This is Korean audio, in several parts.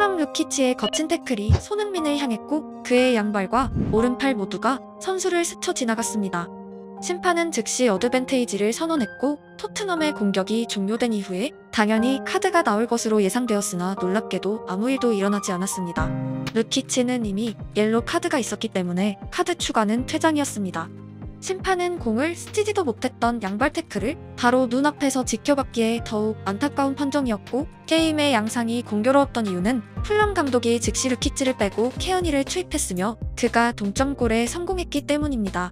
토트넘 루키치의 거친 태클이 손흥민을 향했고 그의 양발과 오른팔 모두가 선수를 스쳐 지나갔습니다. 심판은 즉시 어드밴테이지를 선언했고 토트넘의 공격이 종료된 이후에 당연히 카드가 나올 것으로 예상되었으나 놀랍게도 아무 일도 일어나지 않았습니다. 루키치는 이미 옐로 카드가 있었기 때문에 카드 추가는 퇴장이었습니다. 심판은 공을 스치지도 못했던 양발 태클을 바로 눈앞에서 지켜봤기에 더욱 안타까운 판정이었고 게임의 양상이 공교로웠던 이유는 풀럼 감독이 즉시 루키치를 빼고 케어니를 투입했으며 그가 동점골에 성공했기 때문입니다.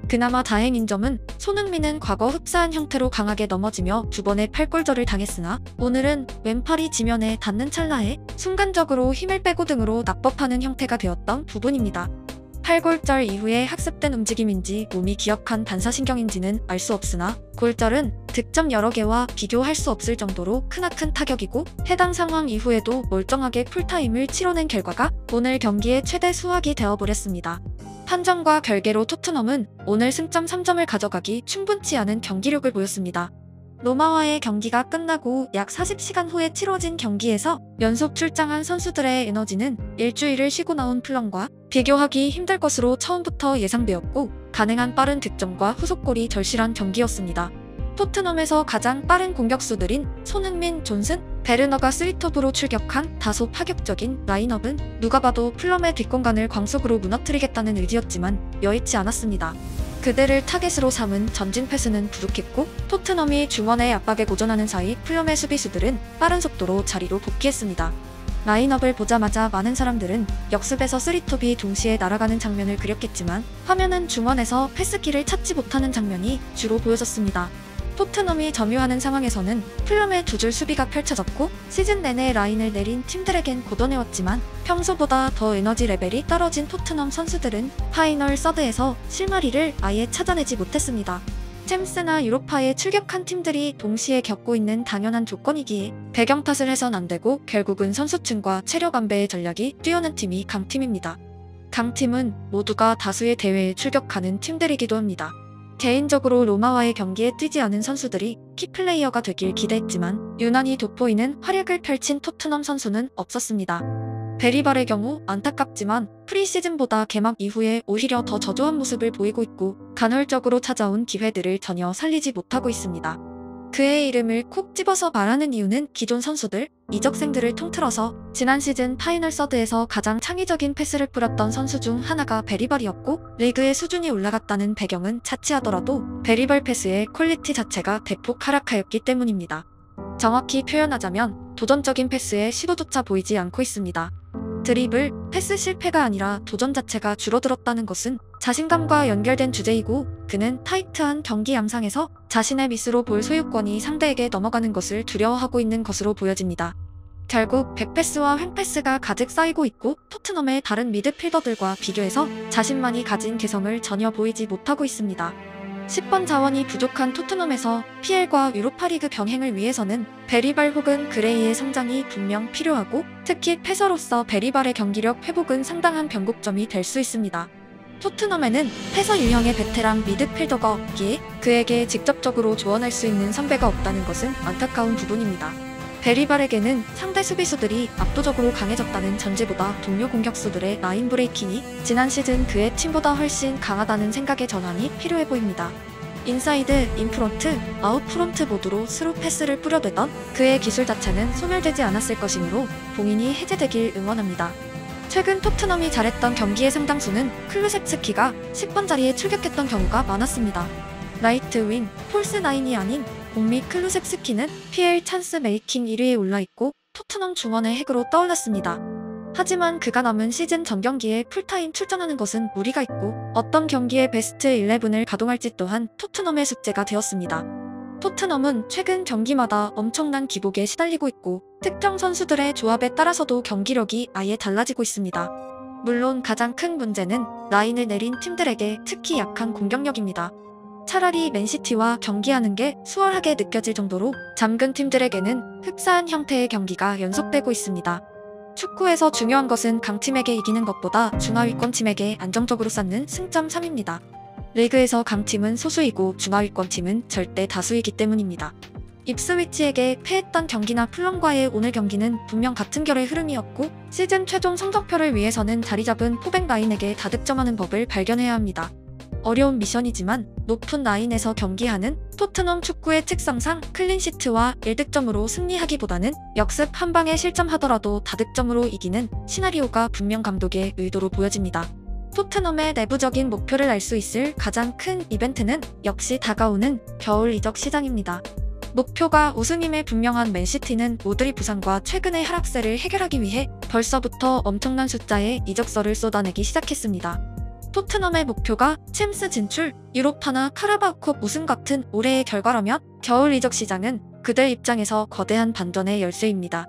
그나마 다행인 점은 손흥민은 과거 흡사한 형태로 강하게 넘어지며 두 번의 팔골절을 당했으나 오늘은 왼팔이 지면에 닿는 찰나에 순간적으로 힘을 빼고 등으로 낙법하는 형태가 되었던 부분입니다. 팔골절 이후에 학습된 움직임인지 몸이 기억한 반사신경인지는 알 수 없으나 골절은 득점 여러 개와 비교할 수 없을 정도로 크나큰 타격이고 해당 상황 이후에도 멀쩡하게 풀타임을 치러낸 결과가 오늘 경기의 최대 수확이 되어버렸습니다. 판정과 별개로 토트넘은 오늘 승점 3점을 가져가기 충분치 않은 경기력을 보였습니다. 로마와의 경기가 끝나고 약 40시간 후에 치러진 경기에서 연속 출장한 선수들의 에너지는 일주일을 쉬고 나온 플럼과 비교하기 힘들 것으로 처음부터 예상되었고 가능한 빠른 득점과 후속골이 절실한 경기였습니다. 토트넘에서 가장 빠른 공격수들인 손흥민, 존슨, 베르너가 3톱으로 출격한 다소 파격적인 라인업은 누가 봐도 플럼의 뒷공간을 광속으로 무너뜨리겠다는 의지였지만 여의치 않았습니다. 그들을 타겟으로 삼은 전진 패스는 부족했고 토트넘이 중원의 압박에 고전하는 사이 플럼의 수비수들은 빠른 속도로 자리로 복귀했습니다. 라인업을 보자마자 많은 사람들은 역습에서 3톱이 동시에 날아가는 장면을 그렸겠지만 화면은 중원에서 패스키를 찾지 못하는 장면이 주로 보여졌습니다. 토트넘이 점유하는 상황에서는 플럼의 두 줄 수비가 펼쳐졌고 시즌 내내 라인을 내린 팀들에겐 고전해왔지만 평소보다 더 에너지 레벨이 떨어진 토트넘 선수들은 파이널 서드에서 실마리를 아예 찾아내지 못했습니다. 챔스나 유로파에 출격한 팀들이 동시에 겪고 있는 당연한 조건이기에 배경 탓을 해선 안 되고 결국은 선수층과 체력 안배의 전략이 뛰어난 팀이 강팀입니다. 강팀은 모두가 다수의 대회에 출격하는 팀들이기도 합니다. 개인적으로 로마와의 경기에 뛰지 않은 선수들이 키플레이어가 되길 기대했지만 유난히 돋보이는 활약을 펼친 토트넘 선수는 없었습니다. 베리발의 경우 안타깝지만 프리시즌보다 개막 이후에 오히려 더 저조한 모습을 보이고 있고 간헐적으로 찾아온 기회들을 전혀 살리지 못하고 있습니다. 그의 이름을 콕 집어서 말하는 이유는 기존 선수들, 이적생들을 통틀어서 지난 시즌 파이널 서드에서 가장 창의적인 패스를 뿌렸던 선수 중 하나가 베리발이었고 리그의 수준이 올라갔다는 배경은 차치하더라도 베리발 패스의 퀄리티 자체가 대폭 하락하였기 때문입니다. 정확히 표현하자면 도전적인 패스의 시도조차 보이지 않고 있습니다. 드리블, 패스 실패가 아니라 도전 자체가 줄어들었다는 것은 자신감과 연결된 주제이고 그는 타이트한 경기 양상에서 자신의 미스로 볼 소유권이 상대에게 넘어가는 것을 두려워하고 있는 것으로 보여집니다. 결국 백패스와 횡패스가 가득 쌓이고 있고 토트넘의 다른 미드필더들과 비교해서 자신만이 가진 개성을 전혀 보이지 못하고 있습니다. 10번 자원이 부족한 토트넘에서 PL과 유로파리그 병행을 위해서는 베리발 혹은 그레이의 성장이 분명 필요하고 특히 패서로서 베리발의 경기력 회복은 상당한 변곡점이 될 수 있습니다. 토트넘에는 패서 유형의 베테랑 미드필더가 없기에 그에게 직접적으로 조언할 수 있는 선배가 없다는 것은 안타까운 부분입니다. 베리발에게는 상대 수비수들이 압도적으로 강해졌다는 전제보다 동료 공격수들의 라인 브레이킹이 지난 시즌 그의 팀보다 훨씬 강하다는 생각의 전환이 필요해 보입니다. 인사이드, 인프론트, 아웃프론트 모두로 스루 패스를 뿌려대던 그의 기술 자체는 소멸되지 않았을 것이므로 봉인이 해제되길 응원합니다. 최근 토트넘이 잘했던 경기의 상당수는 클루셉스키가 10번 자리에 출격했던 경우가 많았습니다. 라이트 윙, 폴스 9이 아닌 공미 클루셉스키는 PL 찬스 메이킹 1위에 올라있고 토트넘 중원의 핵으로 떠올랐습니다. 하지만 그가 남은 시즌 전 경기에 풀타임 출전하는 것은 무리가 있고 어떤 경기에 베스트 11을 가동할지 또한 토트넘의 숙제가 되었습니다. 토트넘은 최근 경기마다 엄청난 기복에 시달리고 있고 특정 선수들의 조합에 따라서도 경기력이 아예 달라지고 있습니다. 물론 가장 큰 문제는 라인을 내린 팀들에게 특히 약한 공격력입니다. 차라리 맨시티와 경기하는 게 수월하게 느껴질 정도로 잠근 팀들에게는 흡사한 형태의 경기가 연속되고 있습니다. 축구에서 중요한 것은 강팀에게 이기는 것보다 중하위권 팀에게 안정적으로 쌓는 승점 3입니다. 리그에서 강팀은 소수이고 중하위권 팀은 절대 다수이기 때문입니다. 입스위치에게 패했던 경기나 풀럼과의 오늘 경기는 분명 같은 결의 흐름이었고 시즌 최종 성적표를 위해서는 자리잡은 포백 라인에게 다득점하는 법을 발견해야 합니다. 어려운 미션이지만 높은 라인에서 경기하는 토트넘 축구의 특성상 클린시트와 1득점으로 승리하기보다는 역습 한 방에 실점하더라도 다득점으로 이기는 시나리오가 분명 감독의 의도로 보여집니다. 토트넘의 내부적인 목표를 알 수 있을 가장 큰 이벤트는 역시 다가오는 겨울 이적 시장입니다. 목표가 우승임에 분명한 맨시티는 모드리 부상과 최근의 하락세를 해결하기 위해 벌써부터 엄청난 숫자의 이적설을 쏟아내기 시작했습니다. 토트넘의 목표가 챔스 진출, 유로파나 카라바오컵 우승 같은 올해의 결과라면 겨울 이적 시장은 그들 입장에서 거대한 반전의 열쇠입니다.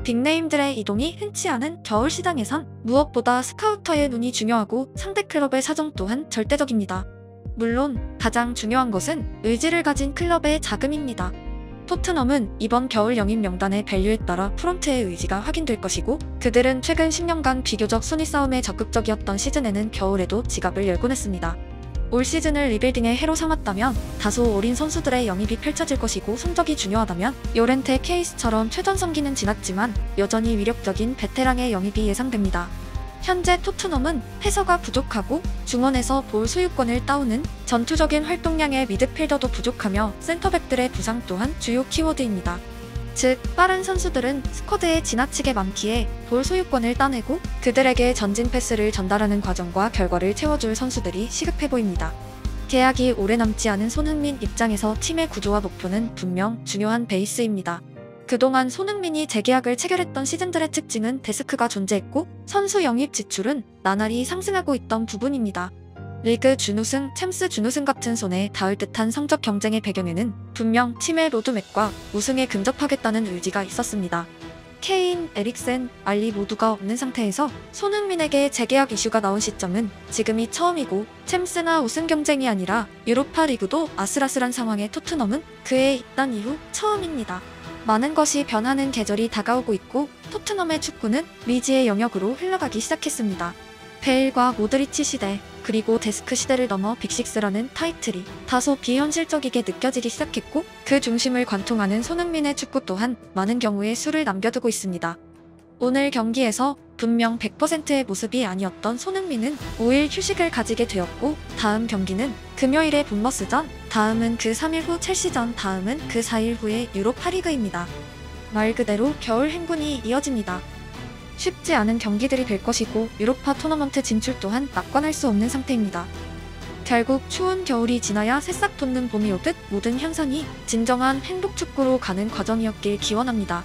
빅네임들의 이동이 흔치 않은 겨울 시장에선 무엇보다 스카우터의 눈이 중요하고 상대 클럽의 사정 또한 절대적입니다. 물론 가장 중요한 것은 의지를 가진 클럽의 자금입니다. 토트넘은 이번 겨울 영입 명단의 밸류에 따라 프론트의 의지가 확인될 것이고 그들은 최근 10년간 비교적 순위 싸움에 적극적이었던 시즌에는 겨울에도 지갑을 열곤 했습니다. 올 시즌을 리빌딩의 해로 삼았다면 다소 어린 선수들의 영입이 펼쳐질 것이고 성적이 중요하다면 요렌테 케이스처럼 최전성기는 지났지만 여전히 위력적인 베테랑의 영입이 예상됩니다. 현재 토트넘은 패서가 부족하고 중원에서 볼 소유권을 따오는 전투적인 활동량의 미드필더도 부족하며 센터백들의 부상 또한 주요 키워드입니다. 즉, 빠른 선수들은 스쿼드에 지나치게 많기에 볼 소유권을 따내고 그들에게 전진 패스를 전달하는 과정과 결과를 채워줄 선수들이 시급해 보입니다. 계약이 오래 남지 않은 손흥민 입장에서 팀의 구조와 목표는 분명 중요한 베이스입니다. 그동안 손흥민이 재계약을 체결했던 시즌들의 특징은 데스크가 존재했고 선수 영입 지출은 나날이 상승하고 있던 부분입니다. 리그 준우승, 챔스 준우승 같은 손에 닿을 듯한 성적 경쟁의 배경에는 분명 팀의 로드맵과 우승에 근접하겠다는 의지가 있었습니다. 케인, 에릭센, 알리 모두가 없는 상태에서 손흥민에게 재계약 이슈가 나온 시점은 지금이 처음이고 챔스나 우승 경쟁이 아니라 유로파 리그도 아슬아슬한 상황의 토트넘은 그에 있던 이후 처음입니다. 많은 것이 변하는 계절이 다가오고 있고 토트넘의 축구는 미지의 영역으로 흘러가기 시작했습니다. 베일과 모드리치 시대, 그리고 데스크 시대를 넘어 빅식스라는 타이틀이 다소 비현실적이게 느껴지기 시작했고 그 중심을 관통하는 손흥민의 축구 또한 많은 경우에 수를 남겨두고 있습니다. 오늘 경기에서 분명 100%의 모습이 아니었던 손흥민은 5일 휴식을 가지게 되었고 다음 경기는 금요일의 본머스전, 다음은 그 3일 후 첼시전, 다음은 그 4일 후의 유로파리그입니다. 말 그대로 겨울 행군이 이어집니다. 쉽지 않은 경기들이 될 것이고 유로파 토너먼트 진출 또한 낙관할 수 없는 상태입니다. 결국 추운 겨울이 지나야 새싹 돋는 봄이 오듯 모든 현상이 진정한 행복 축구로 가는 과정이었길 기원합니다.